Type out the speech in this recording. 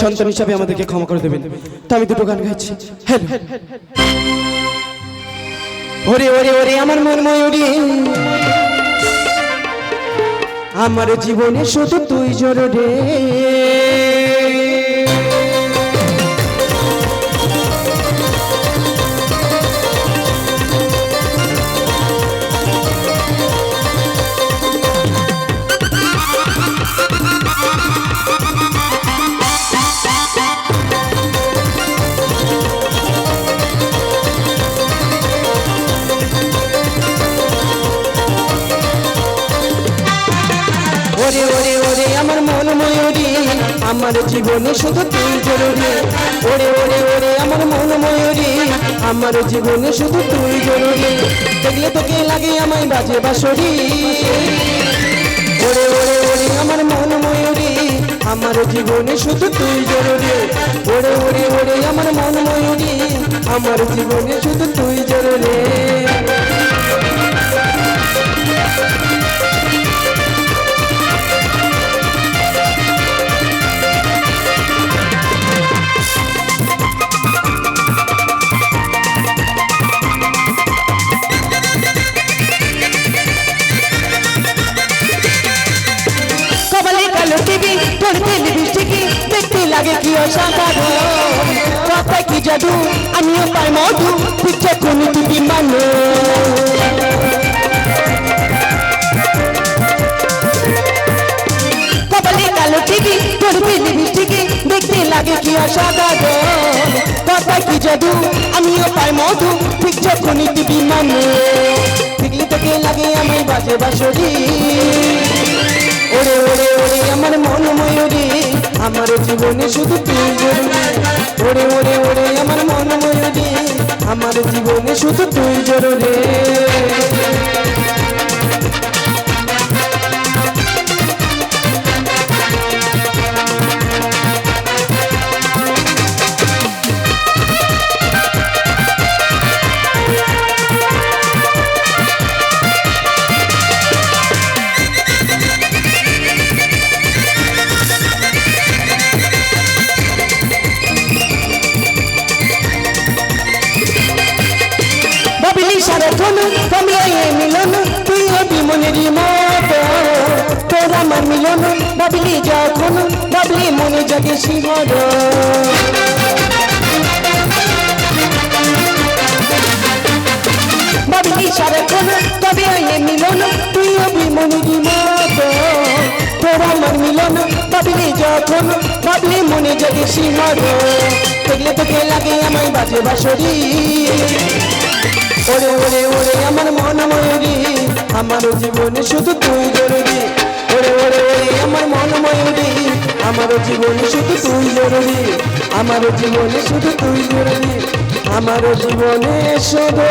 সন্তান হিসাবে আমাদেরকে ক্ষমা করে দেবেন। তো আমি দুটো গান গাইছি। হ্যালো। ওরে ওরে ওরে আমার মন ময়ূরী, আমার জীবনে শুধু তুই জোরে। ওরে ওরে ওরে আমার মন ময়ূরী, আমার জীবনে শুধু তুই জরুরি। ওরে ওরে ওরে আমার মন ময়ূরী, আমার জীবনে শুধু তুই জরুরি। দেখলে তোকে লাগে আমায় বাজে বাঁশরি। ওরে ওরে ওরে আমার মন ময়ূরী, আমার জীবনে শুধু তুই জরুরি। ওরে ওরে ওরে আমার মন ময়ূরী, আমার জীবনে শুধু তুই জরুরি। দেখতে লাগে কি অসাধারণ, কথায় কি জাদু আমিও পাই মধু, পিচ্ছে কোন দুটি মানে। কপালে কালো টিভি তোর পিলি বৃষ্টিকে, দেখতে লাগে কি অসাধারণ, কথায় কি জাদু আমিও পাই মধু, পিচ্ছে কোন দুটি মানে। দেখলে তোকে লাগে আমায় বাজে বাঁশরি। ওরে ওরে ওরে আমার মন ময়ূরী, আমার জীবনে শুধু তুই জরুরি। ওরে ওরে ওরে আমার মন ময়ূরী, আমার জীবনে শুধু তুই জরুরি। সারাক্ষণ কমিয়ে মিলন, তুই হবি মনের মতো, তোর আমার মিলন ভাবলি যখন, ভাবলি মনে জাগে শিহর। ভাবলি সারাক্ষণ তবে মিলন, তুই হবি মনের মতো, তোর আমার মিলন ভাবলি যখন, ভাবলি মনে জাগে শিহর। দেখলে তোকে লাগে আমায় বাজে বাঁশরি। ওরে ওরে ওরে আমার মন ময়ূরী, আমার জীবনে শুধু তুই জরুরি। ওরে ওরে ওরে আমার মন ময়ূরী, আমার জীবনে শুধু তুই জরুরি। আমার জীবনে শুধু তুই জরুরি। আমার জীবনে শুধু